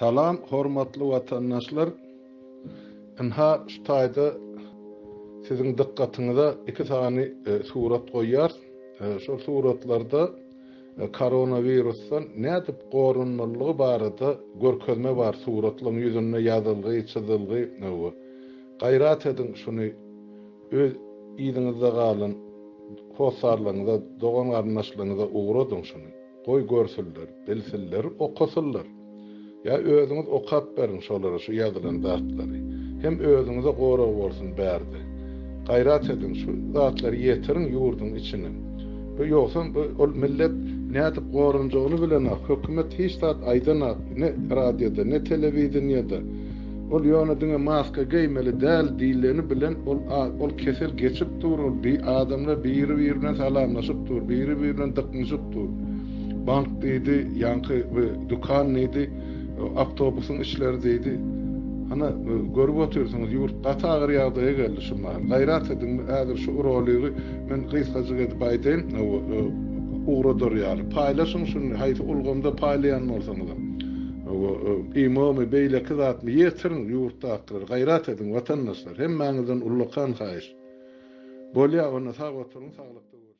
Salam, hormatly watandaşlar. Inha şu taýda siziň dikkatiňize iki tane surat goýýar. Şu suratlarda koronavirusdan nädip gorunmalygy barada görkezme bar suratlaryň ýüzünde ýazylgy, çizilgy. Gaýrat edin şunu öz ýygyňyzda galyn, hosarlaryňyza, dogan garnaşlaryňyza uğradyn şunu. Goý görsünler, bilsinler, okusunlar. Ya özüňiz okap berin şolara şu ýazylan zatlary. Hem özüňize gora bolsun berdi. Gaýrat edin şu zatlary ýetirin ýurdun içine. Bu ýoksa bu millet nädip gorunjagyny bilen hökümet hiç zat aýdana ne radioda ne telewizionyada ol ýöne diňe maska giýmeli däl diýlerini bilen ol kesel geçip durur. Bir adamlar biri-birine salamlaşyp dur, biri-birine dıknyşyp dur. Bank diýdi, ýanky dukan diýdi, avtobusun işleri deydi. Ana görüp otursanız yurt gatağır ýagdaýa geldi şunlar. Gaýrat edin häzir şu urolygy men gysgaça edip aýdyn, uğradyr ýaly. Paýlaşyň şunu, haýsy ulgamda paýlayan bolsaňyz. Imamy beýle kızatmy ýetirin ýurtda akdyr. Gaýrat edin watandaşlar. Hemmäňizden ullukan haýyş. Bolýa ona sag oturun, saglykda